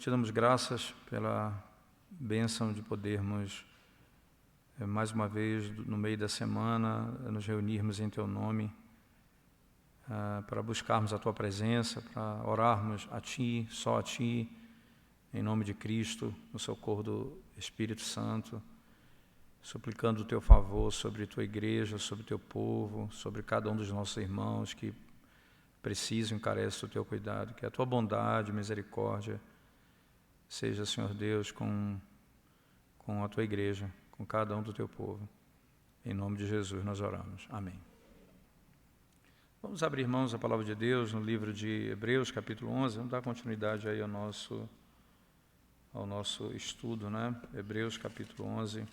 te damos graças pela bênção de podermos, mais uma vez, no meio da semana, nos reunirmos em Teu nome, para buscarmos a Tua presença, para orarmos a Ti, só a Ti, em nome de Cristo, no socorro do Espírito Santo, suplicando o Teu favor sobre Tua igreja, sobre Teu povo, sobre cada um dos nossos irmãos que precisam e carecem do Teu cuidado, que a Tua bondade, misericórdia, seja, Senhor Deus, com a Tua igreja, com cada um do Teu povo. Em nome de Jesus nós oramos. Amém. Vamos abrir, irmãos, a palavra de Deus no livro de Hebreus, capítulo 11. Vamos dar continuidade aí ao nosso estudo, né? Hebreus, capítulo 11.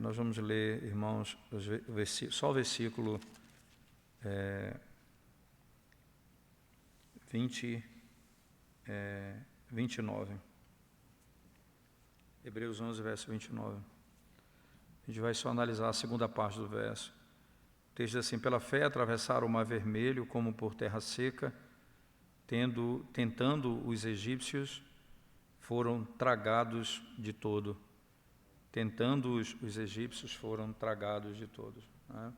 Nós vamos ler, irmãos, só o versículo 29. Hebreus 11, verso 29. A gente vai só analisar a segunda parte do verso. O texto diz assim: pela fé atravessaram o mar vermelho como por terra seca, tentando os egípcios, foram tragados de todo. Tentando os egípcios, foram tragados de todos. Né?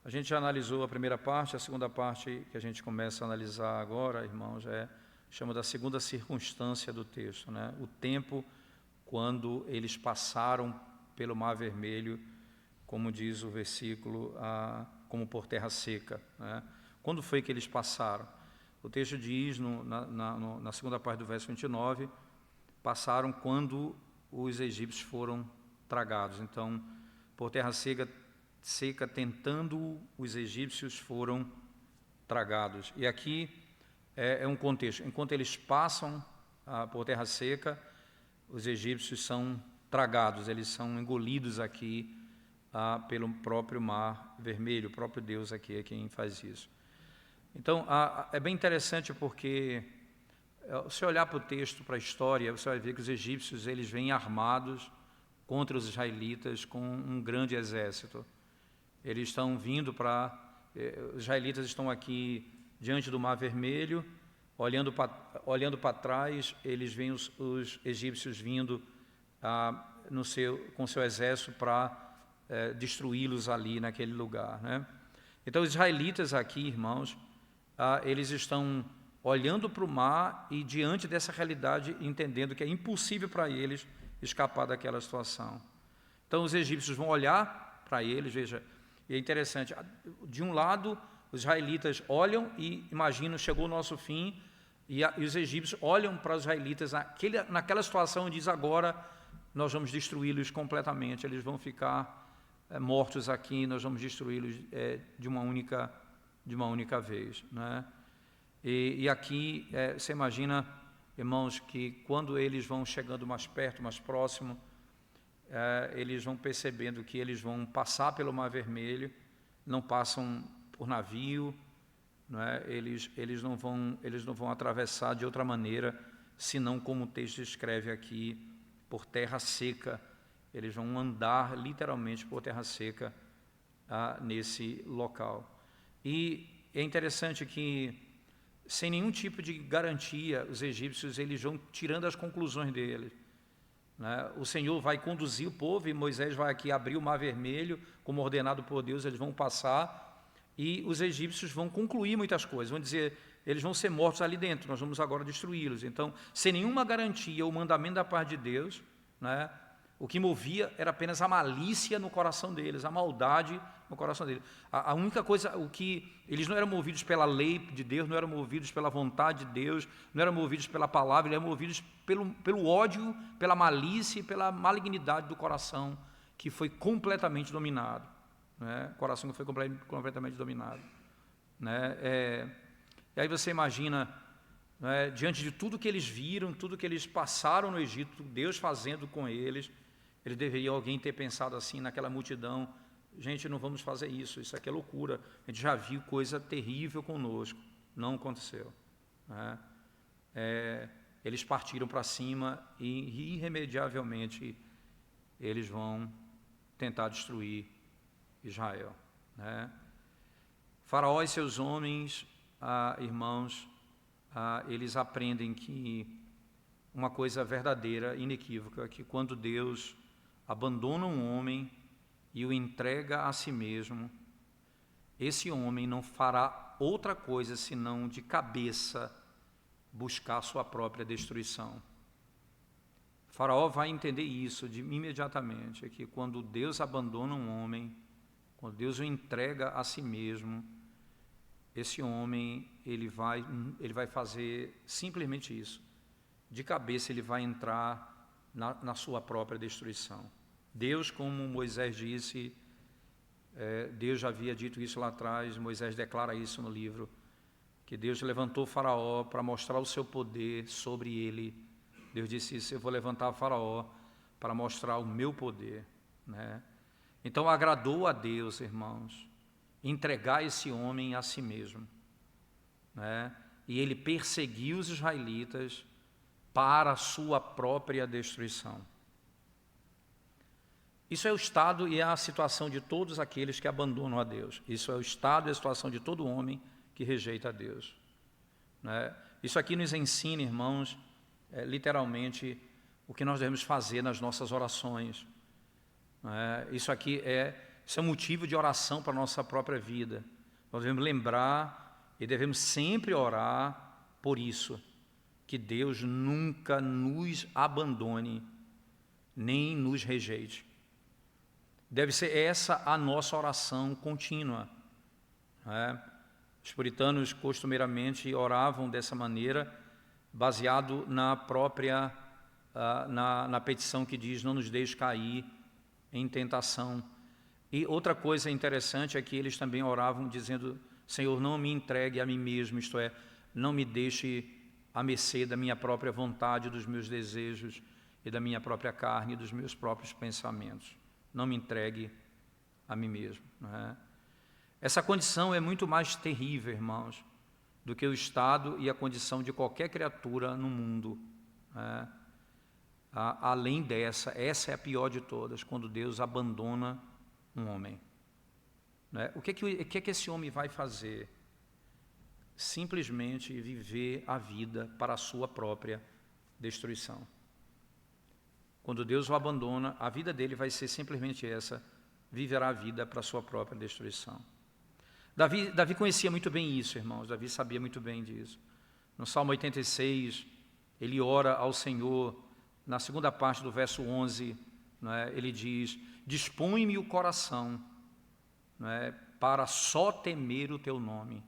A gente já analisou a primeira parte, a segunda parte que a gente começa a analisar agora, irmãos, chama da segunda circunstância do texto, né? O tempo quando eles passaram pelo Mar Vermelho, como diz o versículo, como por terra seca. Né? Quando foi que eles passaram? O texto diz, na segunda parte do verso 29, passaram quando os egípcios foram tragados. Então, por terra seca, tentando os egípcios, foram tragados. E aqui é um contexto. Enquanto eles passam por terra seca, os egípcios são tragados, eles são engolidos aqui pelo próprio Mar Vermelho. O próprio Deus aqui é quem faz isso. Então, é bem interessante porque, se olhar para o texto, para a história, você vai ver que os egípcios eles vêm armados contra os israelitas com um grande exército. Eles estão vindo os israelitas estão aqui diante do Mar Vermelho, olhando para trás, eles veem os egípcios vindo com seu exército para destruí-los ali naquele lugar. Né? Então, os israelitas aqui, irmãos, eles estão olhando para o mar e diante dessa realidade, entendendo que é impossível para eles escapar daquela situação. Então, os egípcios vão olhar para eles, veja, e é interessante, de um lado, os israelitas olham e imaginam, chegou o nosso fim, e os egípcios olham para os israelitas naquela situação e dizem, agora nós vamos destruí-los completamente, eles vão ficar mortos aqui, nós vamos destruí-los de uma única vez. Né? E aqui, você imagina, irmãos, que quando eles vão chegando mais perto, mais próximo, eles vão percebendo que eles vão passar pelo Mar Vermelho, não passam por navio, não é? Eles não vão atravessar de outra maneira, senão como o texto escreve aqui, por terra seca. Eles vão andar literalmente por terra seca nesse local. E é interessante que, sem nenhum tipo de garantia, os egípcios eles vão tirando as conclusões deles. Né? O Senhor vai conduzir o povo e Moisés vai aqui abrir o Mar Vermelho, como ordenado por Deus, eles vão passar e os egípcios vão concluir muitas coisas, vão dizer, eles vão ser mortos ali dentro, nós vamos agora destruí-los. Então, sem nenhuma garantia ou mandamento da parte de Deus, né, o que movia era apenas a malícia no coração deles, a maldade no coração deles. A única coisa, eles não eram movidos pela lei de Deus, não eram movidos pela vontade de Deus, não eram movidos pela palavra, eles eram movidos pelo ódio, pela malícia e pela malignidade do coração, que foi completamente dominado. Né? O coração que foi completamente dominado. Né? E aí você imagina, né, diante de tudo que eles viram, tudo que eles passaram no Egito, Deus fazendo com eles, deveria alguém ter pensado assim naquela multidão, gente, não vamos fazer isso aqui é loucura, a gente já viu coisa terrível conosco, não aconteceu. Né? Eles partiram para cima e irremediavelmente eles vão tentar destruir Israel. Né? Faraó e seus homens irmãos, eles aprendem que uma coisa verdadeira, inequívoca, que quando Deus abandona um homem e o entrega a si mesmo, esse homem não fará outra coisa senão de cabeça buscar sua própria destruição. Faraó vai entender isso imediatamente, que quando Deus abandona um homem, quando Deus o entrega a si mesmo, esse homem ele vai fazer simplesmente isso. De cabeça ele vai entrar na sua própria destruição. Deus, como Moisés disse, Deus já havia dito isso lá atrás, Moisés declara isso no livro, que Deus levantou Faraó para mostrar o seu poder sobre ele. Deus disse isso: eu vou levantar Faraó para mostrar o meu poder, né? Então agradou a Deus, irmãos, entregar esse homem a si mesmo, né? E ele perseguiu os israelitas para a sua própria destruição. Isso é o estado e a situação de todos aqueles que abandonam a Deus. Isso é o estado e a situação de todo homem que rejeita a Deus, né? Isso aqui nos ensina, irmãos, literalmente o que nós devemos fazer nas nossas orações, né? Isso é motivo de oração para a nossa própria vida. Nós devemos lembrar e devemos sempre orar por isso, que Deus nunca nos abandone, nem nos rejeite. Deve ser essa a nossa oração contínua, né? Os puritanos costumeiramente oravam dessa maneira, baseado na própria, na petição que diz: não nos deixe cair em tentação. E outra coisa interessante é que eles também oravam dizendo: Senhor, não me entregue a mim mesmo, isto é, não me deixe à mercê da minha própria vontade, dos meus desejos e da minha própria carne, dos meus próprios pensamentos. Não me entregue a mim mesmo, né? Essa condição é muito mais terrível, irmãos, do que o estado e a condição de qualquer criatura no mundo, né? Além dessa, essa é a pior de todas, quando Deus abandona um homem, né? O que é que esse homem vai fazer? Simplesmente viver a vida para a sua própria destruição. Quando Deus o abandona, a vida dele vai ser simplesmente essa: viverá a vida para a sua própria destruição. Davi conhecia muito bem isso, irmãos. Davi sabia muito bem disso. No Salmo 86, ele ora ao Senhor, na segunda parte do verso 11, né, ele diz: dispõe-me o coração, né, para só temer o teu nome.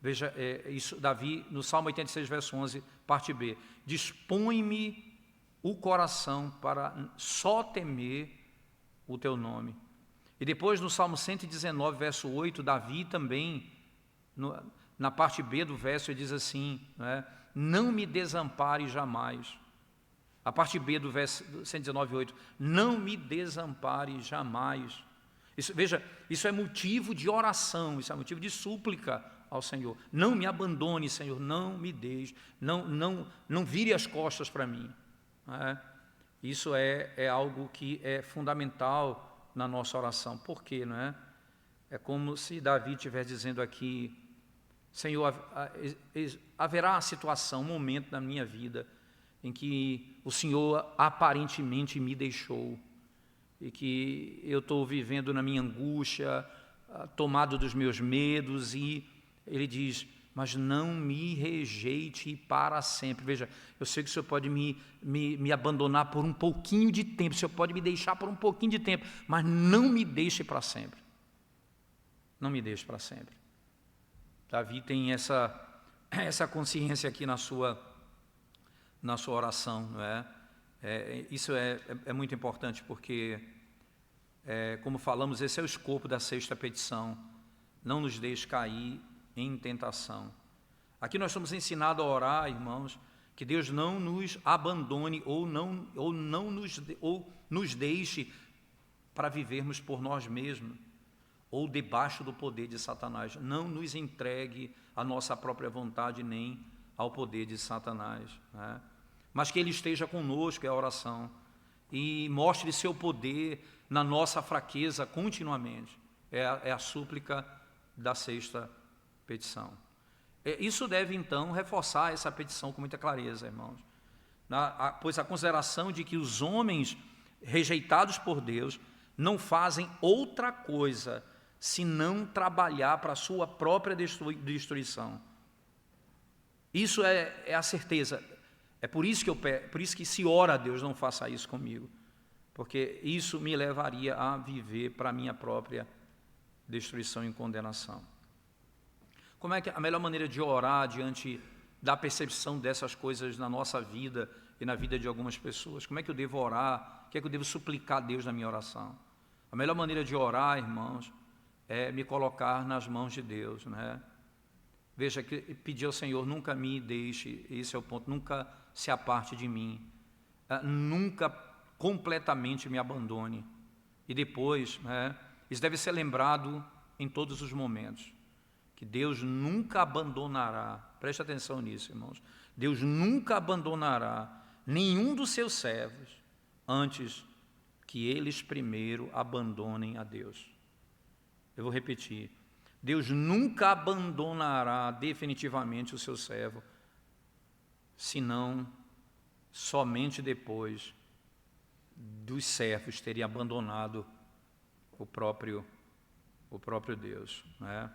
Veja, isso, Davi, no Salmo 86, verso 11, parte B: dispõe-me o coração para só temer o teu nome. E depois no Salmo 119, verso 8, Davi também, na parte B do verso, ele diz assim, né, não me desampare jamais. A parte B do verso 119, 8, não me desampare jamais. Veja, isso é motivo de oração, isso é motivo de súplica ao Senhor. Não me abandone, Senhor, não me deixe, não vire as costas para mim. Isso é algo que é fundamental na nossa oração. Por quê, não é? É como se Davi estivesse dizendo aqui: Senhor, haverá situação, um momento na minha vida em que o Senhor aparentemente me deixou e que eu estou vivendo na minha angústia, tomado dos meus medos, e ele diz: mas não me rejeite para sempre. Veja, eu sei que o Senhor pode me abandonar por um pouquinho de tempo, o Senhor pode me deixar por um pouquinho de tempo, mas não me deixe para sempre. Não me deixe para sempre. Davi tem essa consciência aqui na sua oração, não é? Isso é muito importante, porque, como falamos, esse é o escopo da sexta petição: não nos deixe cair em tentação. Aqui nós somos ensinados a orar, irmãos, que Deus não nos abandone ou nos deixe para vivermos por nós mesmos ou debaixo do poder de Satanás. Não nos entregue à nossa própria vontade nem ao poder de Satanás, né? Mas que Ele esteja conosco, é a oração, e mostre seu poder na nossa fraqueza continuamente. É a súplica da sexta petição. Isso deve, então, reforçar essa petição com muita clareza, irmãos. Pois a consideração de que os homens rejeitados por Deus não fazem outra coisa senão trabalhar para a sua própria destruição. Isso é a certeza. É por isso que se ora a Deus, não faça isso comigo, porque isso me levaria a viver para a minha própria destruição e condenação. Como é que a melhor maneira de orar diante da percepção dessas coisas na nossa vida e na vida de algumas pessoas? Como é que eu devo orar? O que é que eu devo suplicar a Deus na minha oração? A melhor maneira de orar, irmãos, é me colocar nas mãos de Deus, né? Veja, que pedir ao Senhor, nunca me deixe, esse é o ponto, nunca se aparte de mim, nunca completamente me abandone. E depois, né, isso deve ser lembrado em todos os momentos, que Deus nunca abandonará, preste atenção nisso, irmãos, Deus nunca abandonará nenhum dos seus servos antes que eles primeiro abandonem a Deus. Eu vou repetir, Deus nunca abandonará definitivamente o seu servo, senão somente depois dos servos terem abandonado o próprio Deus, né?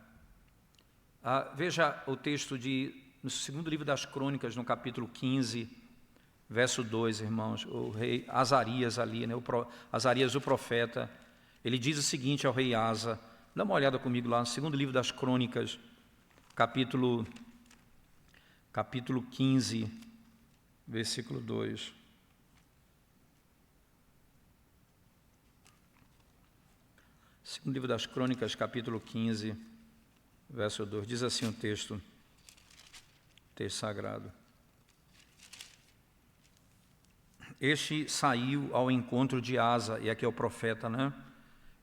Veja o texto no segundo livro das Crônicas, no capítulo 15, verso 2, irmãos, o rei Azarias ali, né, Azarias o profeta, ele diz o seguinte ao rei Asa, dá uma olhada comigo lá no segundo livro das Crônicas, capítulo 15, versículo 2. Segundo livro das Crônicas, capítulo 15, verso 2, diz assim o texto sagrado. Este saiu ao encontro de Asa, e aqui é o profeta, né?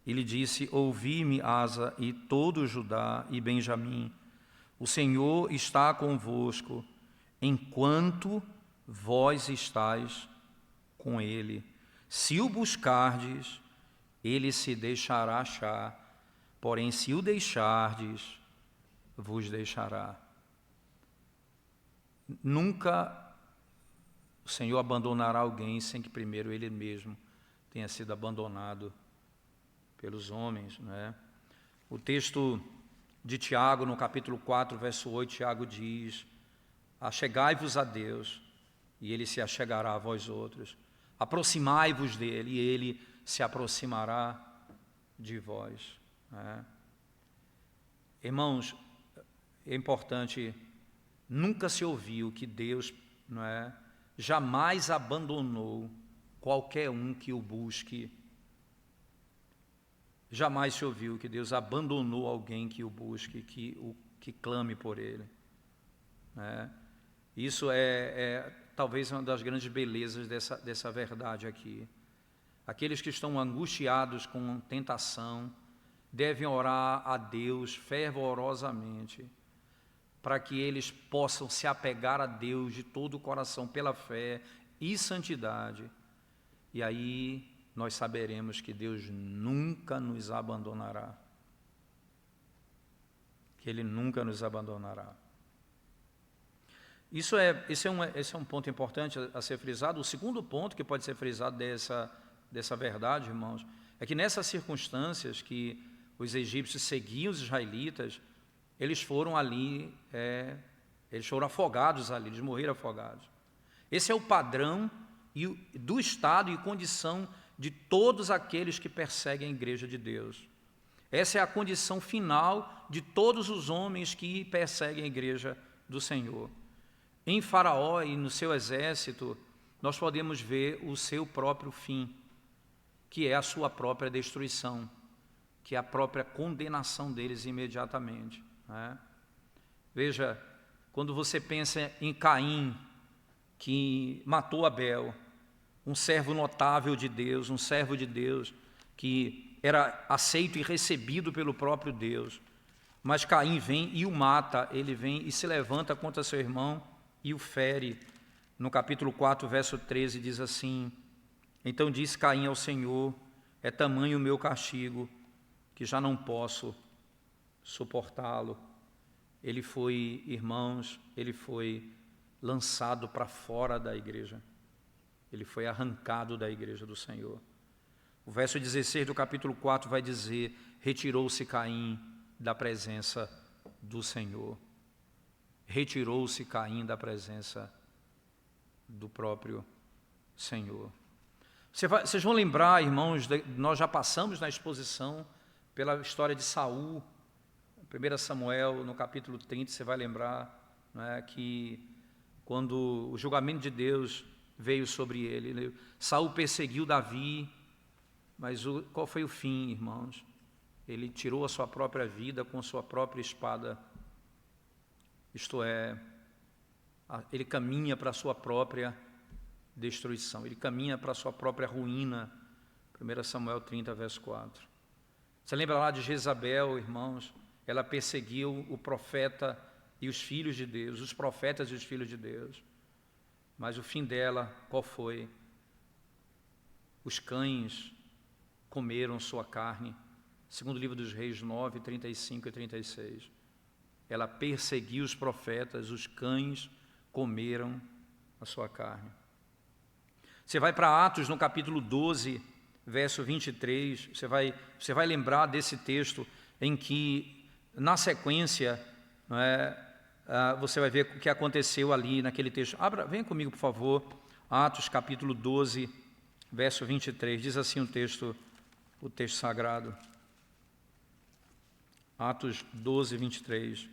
Ele disse, ouvi-me, Asa, e todo Judá e Benjamim, o Senhor está convosco, enquanto vós estáis com ele. Se o buscardes, ele se deixará achar, porém se o deixardes, vos deixará. Nunca o Senhor abandonará alguém sem que primeiro ele mesmo tenha sido abandonado pelos homens, né? O texto de Tiago, no capítulo 4, verso 8, Tiago diz, achegai-vos a Deus, e ele se achegará a vós outros. Aproximai-vos dele, e ele se aproximará de vós, né? Irmãos, é importante, nunca se ouviu que Deus, não é, jamais abandonou qualquer um que o busque. Jamais se ouviu que Deus abandonou alguém que o busque, que clame por ele, né? Isso é talvez uma das grandes belezas dessa verdade aqui. Aqueles que estão angustiados com tentação devem orar a Deus fervorosamente, para que eles possam se apegar a Deus de todo o coração pela fé e santidade. E aí nós saberemos que Deus nunca nos abandonará. Que Ele nunca nos abandonará. Esse é um ponto importante a ser frisado. O segundo ponto que pode ser frisado dessa verdade, irmãos, é que nessas circunstâncias que os egípcios seguiam os israelitas, eles foram ali, eles foram afogados ali, eles morreram afogados. Esse é o padrão do estado e condição de todos aqueles que perseguem a igreja de Deus. Essa é a condição final de todos os homens que perseguem a igreja do Senhor. Em Faraó e no seu exército, nós podemos ver o seu próprio fim, que é a sua própria destruição, que é a própria condenação deles imediatamente, né? Veja, quando você pensa em Caim, que matou Abel, um servo notável de Deus, um servo de Deus, que era aceito e recebido pelo próprio Deus, mas Caim vem e o mata, ele vem e se levanta contra seu irmão e o fere. No capítulo 4, verso 13, diz assim, então disse Caim ao Senhor, é tamanho o meu castigo, que já não posso suportá-lo. ele foi, irmãos, ele foi lançado para fora da igreja. Ele foi arrancado da igreja do Senhor. O verso 16 do capítulo 4 vai dizer: retirou-se Caim da presença do Senhor. Retirou-se Caim da presença do próprio Senhor. Vocês vão lembrar, irmãos, nós já passamos na exposição pela história de Saul, 1 Samuel, no capítulo 30, você vai lembrar, né, que quando o julgamento de Deus veio sobre ele, Saul perseguiu Davi, mas qual foi o fim, irmãos? Ele tirou a sua própria vida com sua própria espada, isto é, ele caminha para a sua própria destruição, ele caminha para a sua própria ruína. 1 Samuel 30, verso 4. Você lembra lá de Jezabel, irmãos? Ela perseguiu o profeta e os filhos de Deus, os profetas e os filhos de Deus. Mas o fim dela, qual foi? Os cães comeram sua carne, segundo o livro dos Reis 9, 35 e 36. Ela perseguiu os profetas, os cães comeram a sua carne. Você vai para Atos, no capítulo 12, verso 23, você vai lembrar desse texto em que, na sequência, não é, você vai ver o que aconteceu ali naquele texto. Venha comigo, por favor, Atos, capítulo 12, verso 23, diz assim o texto sagrado. Atos 12, 23.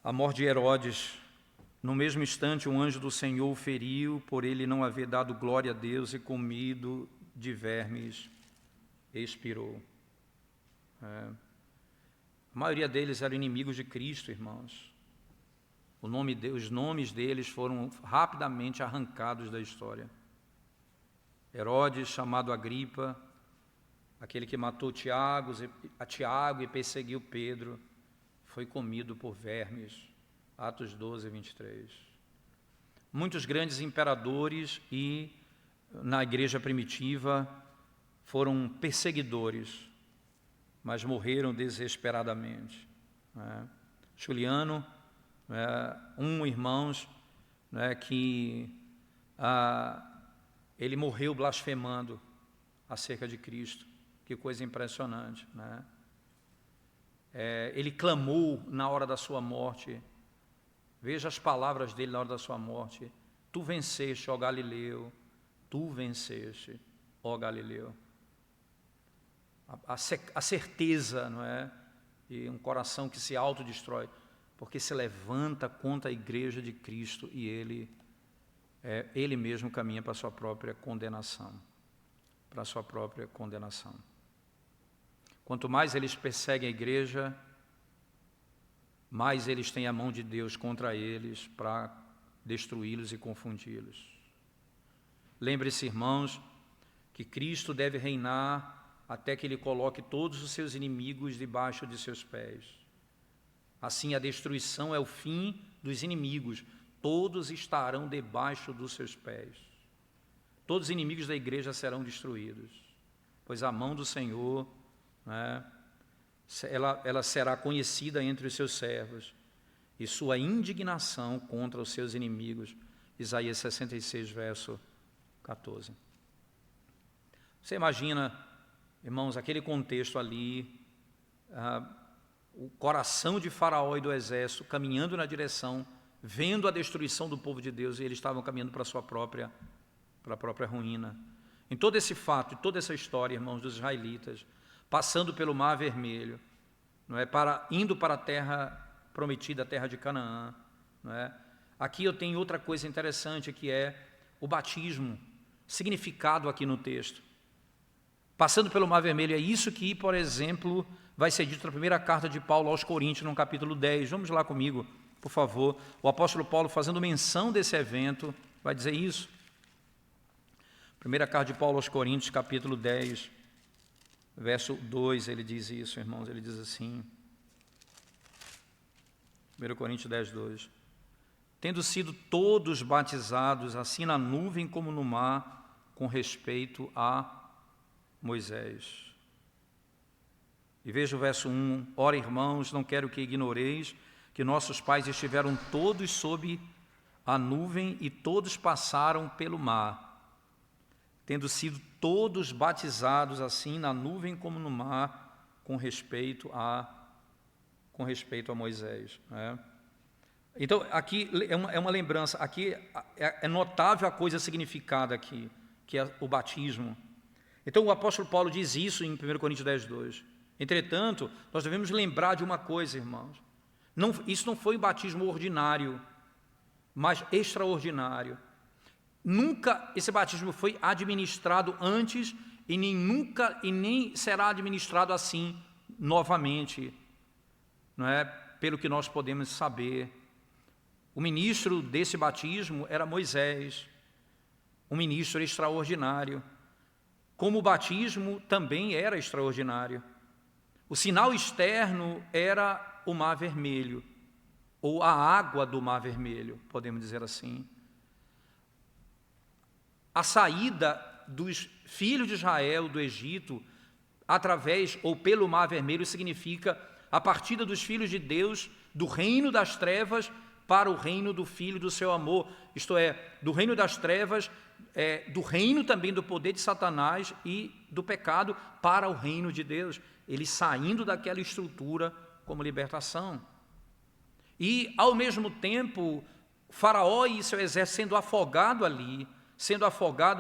A morte de Herodes. No mesmo instante, um anjo do Senhor o feriu, por ele não haver dado glória a Deus e comido de vermes, expirou. A maioria deles eram inimigos de Cristo, irmãos. Os nomes deles foram rapidamente arrancados da história. Herodes, chamado Agripa, aquele que matou Tiago e perseguiu Pedro, foi comido por vermes. Atos 12, 23. Muitos grandes imperadores na igreja primitiva foram perseguidores, mas morreram desesperadamente. Juliano, irmãos, que ele morreu blasfemando acerca de Cristo. Que coisa impressionante, né? Ele clamou na hora da sua morte. Veja as palavras dele na hora da sua morte: tu venceste, ó Galileu, tu venceste, ó Galileu. A certeza, não é? E um coração que se autodestrói, porque se levanta contra a igreja de Cristo e ele mesmo caminha para a sua própria condenação. Para a sua própria condenação. Quanto mais eles perseguem a igreja, mais eles têm a mão de Deus contra eles para destruí-los e confundi-los. Lembre-se, irmãos, que Cristo deve reinar até que Ele coloque todos os seus inimigos debaixo de seus pés. Assim, a destruição é o fim dos inimigos. Todos estarão debaixo dos seus pés. Todos os inimigos da igreja serão destruídos, pois a mão do Senhor, né, ela será conhecida entre os seus servos, e sua indignação contra os seus inimigos. Isaías 66, verso 14. Você imagina, irmãos, aquele contexto ali, o coração de Faraó e do exército caminhando na direção, vendo a destruição do povo de Deus, e eles estavam caminhando para a própria ruína. Em todo esse fato, em toda essa história, irmãos, dos israelitas, passando pelo Mar Vermelho, não é, indo para a terra prometida, a terra de Canaã, não é? Aqui eu tenho outra coisa interessante, que é o batismo, significado aqui no texto. Passando pelo Mar Vermelho, é isso que, por exemplo, vai ser dito na primeira carta de Paulo aos Coríntios, no capítulo 10. Vamos lá comigo, por favor. O apóstolo Paulo, fazendo menção desse evento, vai dizer isso. Primeira carta de Paulo aos Coríntios, capítulo 10, verso 2, ele diz isso, irmãos, ele diz assim, 1 Coríntios 10, 2. Tendo sido todos batizados, assim na nuvem como no mar, com respeito a Moisés. E veja o verso 1, ora irmãos, não quero que ignoreis que nossos pais estiveram todos sob a nuvem e todos passaram pelo mar, tendo sido todos batizados assim na nuvem como no mar, com respeito a Moisés, né? Então, aqui é uma lembrança, aqui é notável a coisa significada aqui, que é o batismo. Então, o apóstolo Paulo diz isso em 1 Coríntios 10:2. Entretanto, nós devemos lembrar de uma coisa, irmãos. Isso não foi um batismo ordinário, mas extraordinário. Nunca esse batismo foi administrado antes e nem será administrado assim novamente, não é? Pelo que nós podemos saber. O ministro desse batismo era Moisés, um ministro extraordinário. Como o batismo também era extraordinário. O sinal externo era o Mar Vermelho, ou a água do Mar Vermelho, podemos dizer assim. A saída dos filhos de Israel do Egito, através ou pelo Mar Vermelho, significa a partida dos filhos de Deus do reino das trevas para o reino do Filho do seu amor, isto é, do reino das trevas, do reino também do poder de Satanás e do pecado para o reino de Deus, eles saindo daquela estrutura como libertação. E, ao mesmo tempo, Faraó e seu exército sendo afogado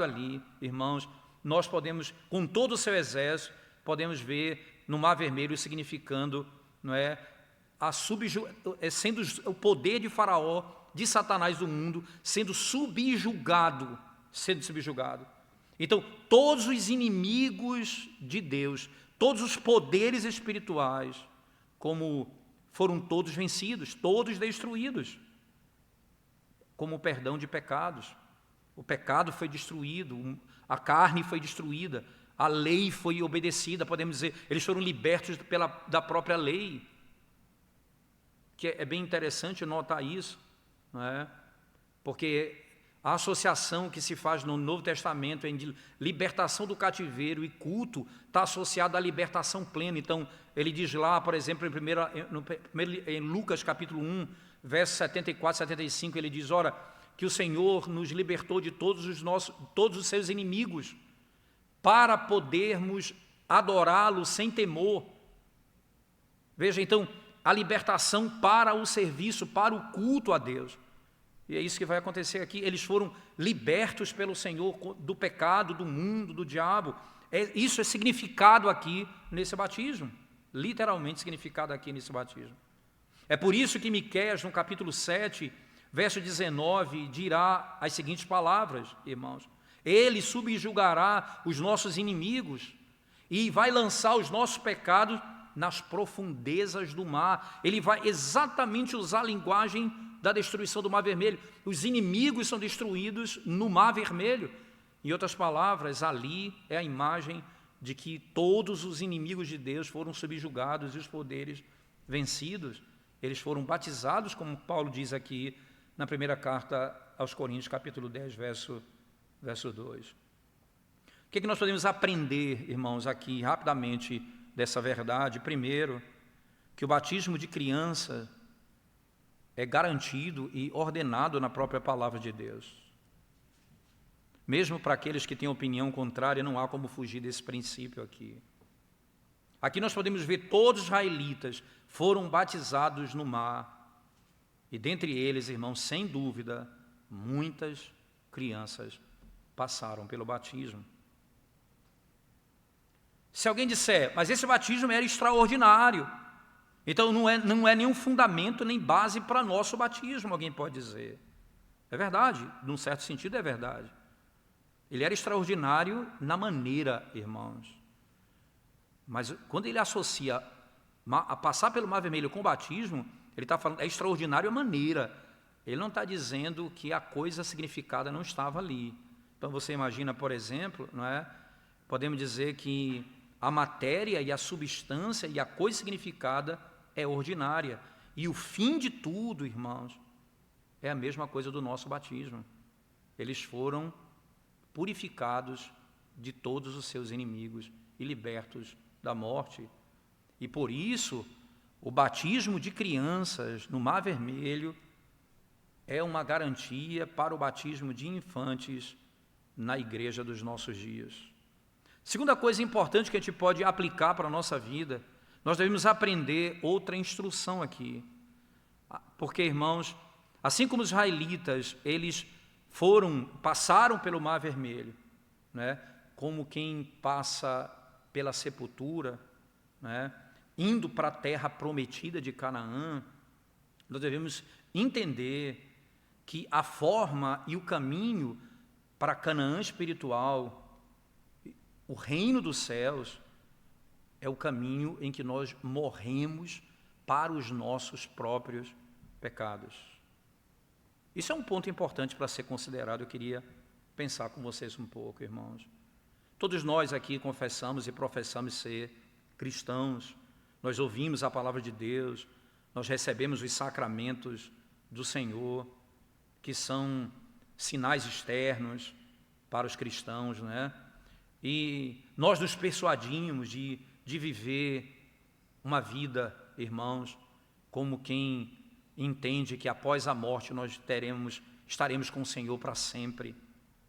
ali, irmãos, nós podemos, com todo o seu exército, podemos ver no Mar Vermelho significando, não é, sendo o poder de Faraó, de Satanás do mundo, sendo subjugado. Então, todos os inimigos de Deus, todos os poderes espirituais, como foram todos vencidos, todos destruídos, como o perdão de pecados. O pecado foi destruído, a carne foi destruída, a lei foi obedecida, podemos dizer, eles foram libertos da própria lei. Que é bem interessante notar isso, não é? Porque a associação que se faz no Novo Testamento de libertação do cativeiro e culto está associada à libertação plena. Então, ele diz lá, por exemplo, em Lucas capítulo 1, versos 74 e 75, ele diz, ora, que o Senhor nos libertou de todos os seus inimigos, para podermos adorá-lo sem temor. Veja, então, a libertação para o serviço, para o culto a Deus. E é isso que vai acontecer aqui. Eles foram libertos pelo Senhor do pecado, do mundo, do diabo. Isso é significado aqui nesse batismo. Literalmente significado aqui nesse batismo. É por isso que Miqueias, no capítulo 7, verso 19, dirá as seguintes palavras, irmãos. Ele subjugará os nossos inimigos e vai lançar os nossos pecados nas profundezas do mar. Ele vai exatamente usar a linguagem da destruição do Mar Vermelho. Os inimigos são destruídos no Mar Vermelho. Em outras palavras, ali é a imagem de que todos os inimigos de Deus foram subjugados e os poderes vencidos. Eles foram batizados, como Paulo diz aqui na primeira carta aos Coríntios, capítulo 10, verso 2. O que nós podemos aprender, irmãos, aqui rapidamente dessa verdade? Primeiro, que o batismo de criança é garantido e ordenado na própria palavra de Deus. Mesmo para aqueles que têm opinião contrária, não há como fugir desse princípio aqui. Aqui nós podemos ver todos os israelitas foram batizados no mar. E dentre eles, irmãos, sem dúvida, muitas crianças passaram pelo batismo. Se alguém disser, mas esse batismo era extraordinário, então não é nenhum fundamento nem base para nosso batismo, alguém pode dizer. É verdade, num certo sentido é verdade. Ele era extraordinário na maneira, irmãos. Mas quando ele associa a passar pelo Mar Vermelho com o batismo, ele está falando, é extraordinário a maneira. Ele não está dizendo que a coisa significada não estava ali. Então você imagina, por exemplo, não é? Podemos dizer que a matéria e a substância e a coisa significada é ordinária. E o fim de tudo, irmãos, é a mesma coisa do nosso batismo. Eles foram purificados de todos os seus inimigos e libertos da morte. E por isso, o batismo de crianças no Mar Vermelho é uma garantia para o batismo de infantes na igreja dos nossos dias. Segunda coisa importante que a gente pode aplicar para a nossa vida, nós devemos aprender outra instrução aqui. Porque, irmãos, assim como os israelitas, eles passaram pelo Mar Vermelho, né, como quem passa pela sepultura, né, indo para a terra prometida de Canaã, nós devemos entender que a forma e o caminho para Canaã espiritual, o reino dos céus, é o caminho em que nós morremos para os nossos próprios pecados. Isso é um ponto importante para ser considerado. Eu queria pensar com vocês um pouco, irmãos. Todos nós aqui confessamos e professamos ser cristãos. Nós ouvimos a palavra de Deus, nós recebemos os sacramentos do Senhor, que são sinais externos para os cristãos, né? E nós nos persuadimos de viver uma vida, irmãos, como quem entende que após a morte nós estaremos com o Senhor para sempre,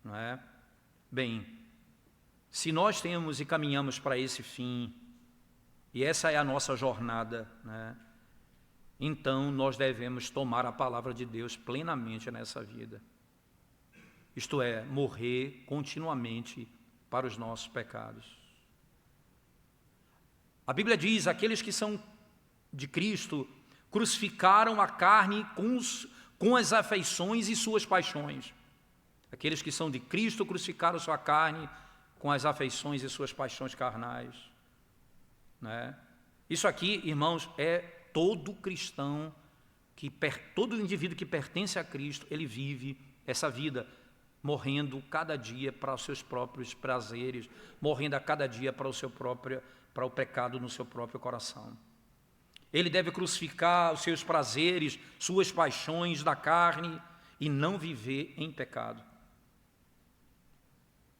não é? Bem, se nós temos e caminhamos para esse fim, e essa é a nossa jornada, né? Então nós devemos tomar a palavra de Deus plenamente nessa vida. Isto é, morrer continuamente para os nossos pecados. A Bíblia diz: aqueles que são de Cristo crucificaram a carne com as afeições e suas paixões. Aqueles que são de Cristo crucificaram sua carne com as afeições e suas paixões carnais, né? Isso aqui, irmãos, é todo cristão, todo indivíduo que pertence a Cristo, ele vive essa vida, morrendo cada dia para os seus próprios prazeres, morrendo a cada dia para o pecado no seu próprio coração. Ele deve crucificar os seus prazeres, suas paixões da carne e não viver em pecado.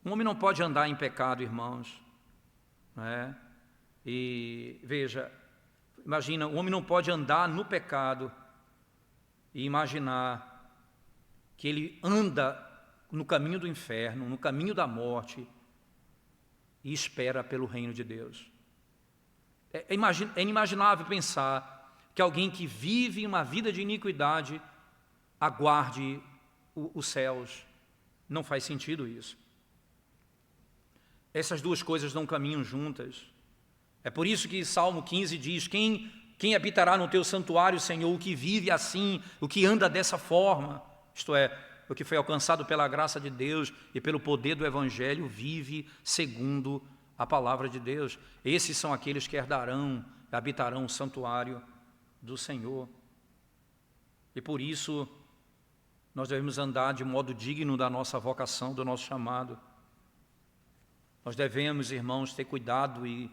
Um homem não pode andar em pecado, irmãos, né? E veja, imagina, o homem não pode andar no pecado e imaginar que ele anda no caminho do inferno, no caminho da morte e espera pelo reino de Deus. É inimaginável pensar que alguém que vive uma vida de iniquidade aguarde os céus. Não faz sentido isso. Essas duas coisas não caminham juntas. É por isso que Salmo 15 diz: quem habitará no teu santuário, Senhor, o que vive assim, o que anda dessa forma, isto é, o que foi alcançado pela graça de Deus e pelo poder do Evangelho, vive segundo a palavra de Deus. Esses são aqueles que herdarão, habitarão o santuário do Senhor. E por isso, nós devemos andar de modo digno da nossa vocação, do nosso chamado. Nós devemos, irmãos, ter cuidado e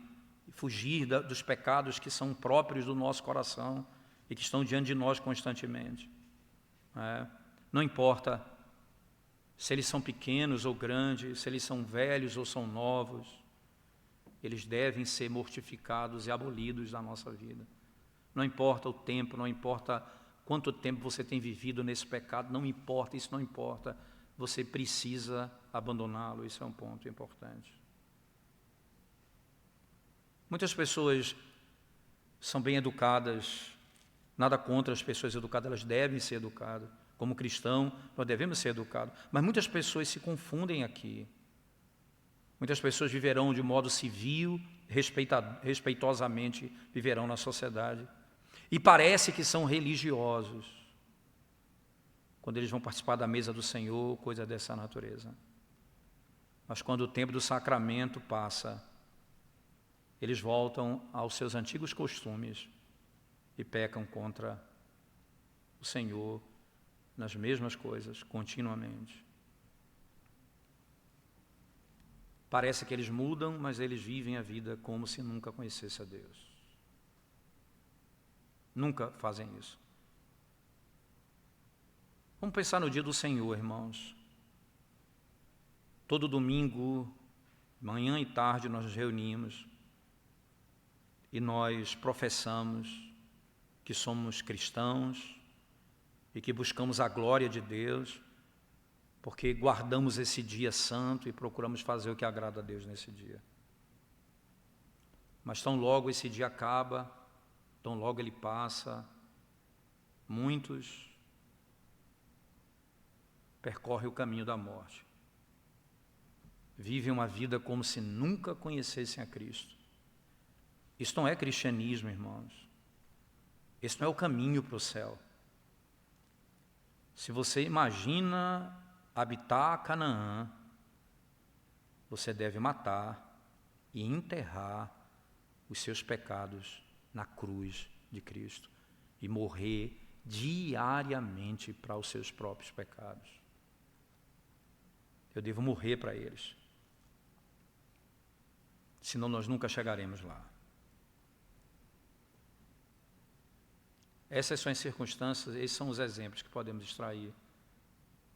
fugir dos pecados que são próprios do nosso coração e que estão diante de nós constantemente. Não importa se eles são pequenos ou grandes, se eles são velhos ou são novos, eles devem ser mortificados e abolidos da nossa vida. Não importa o tempo, não importa quanto tempo você tem vivido nesse pecado, não importa, isso não importa. Você precisa abandoná-lo, isso é um ponto importante. Muitas pessoas são bem educadas, nada contra as pessoas educadas, elas devem ser educadas. Como cristão, nós devemos ser educados. Mas muitas pessoas se confundem aqui. Muitas pessoas viverão de modo civil, respeitosamente viverão na sociedade. E parece que são religiosos quando eles vão participar da mesa do Senhor, coisa dessa natureza. Mas quando o tempo do sacramento passa, eles voltam aos seus antigos costumes e pecam contra o Senhor nas mesmas coisas, continuamente. Parece que eles mudam, mas eles vivem a vida como se nunca conhecessem a Deus. Nunca fazem isso. Vamos pensar no dia do Senhor, irmãos. Todo domingo, manhã e tarde, nós nos reunimos e nós professamos que somos cristãos e que buscamos a glória de Deus, porque guardamos esse dia santo e procuramos fazer o que agrada a Deus nesse dia. Mas tão logo esse dia acaba, tão logo ele passa, muitos percorrem o caminho da morte. Vivem uma vida como se nunca conhecessem a Cristo. Isso não é cristianismo, irmãos. Esse não é o caminho para o céu. Se você imagina habitar Canaã, você deve matar e enterrar os seus pecados na cruz de Cristo e morrer diariamente para os seus próprios pecados. Eu devo morrer para eles, senão nós nunca chegaremos lá. Essas são as circunstâncias, esses são os exemplos que podemos extrair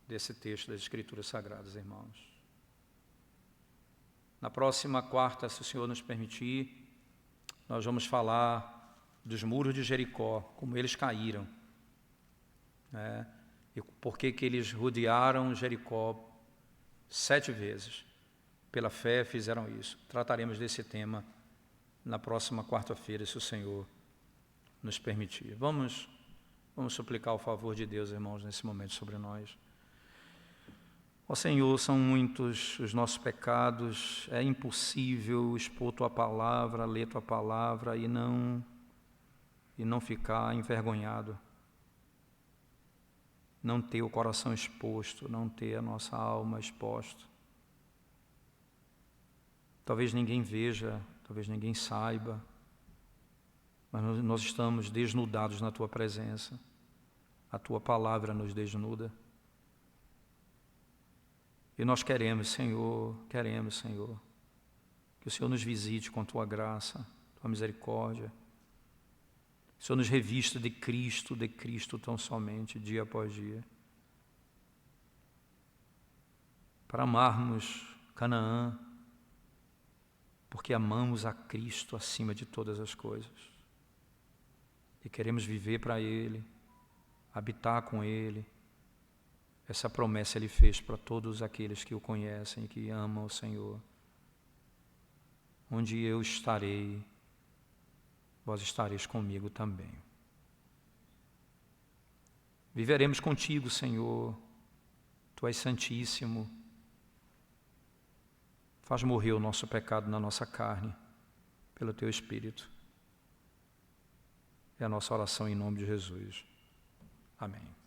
desse texto das Escrituras Sagradas, irmãos. Na próxima quarta, se o Senhor nos permitir, nós vamos falar dos muros de Jericó, como eles caíram, e por que eles rodearam Jericó 7 vezes. Pela fé fizeram isso. Trataremos desse tema na próxima quarta-feira, se o Senhor nos permitir. Vamos suplicar o favor de Deus, irmãos, nesse momento sobre nós. Ó Senhor, são muitos os nossos pecados, é impossível expor Tua palavra, ler Tua palavra e não ficar envergonhado, não ter o coração exposto, não ter a nossa alma exposta. Talvez ninguém veja, talvez ninguém saiba, mas nós estamos desnudados na Tua presença, a Tua palavra nos desnuda. E nós queremos, Senhor, que o Senhor nos visite com a Tua graça, Tua misericórdia. Que o Senhor nos revista de Cristo tão somente, dia após dia. Para amarmos Canaã, porque amamos a Cristo acima de todas as coisas. E queremos viver para Ele, habitar com Ele. Essa promessa Ele fez para todos aqueles que o conhecem e que amam o Senhor. Onde eu estarei, vós estareis comigo também. Viveremos contigo, Senhor. Tu és santíssimo. Faz morrer o nosso pecado na nossa carne, pelo Teu Espírito. É a nossa oração em nome de Jesus. Amém.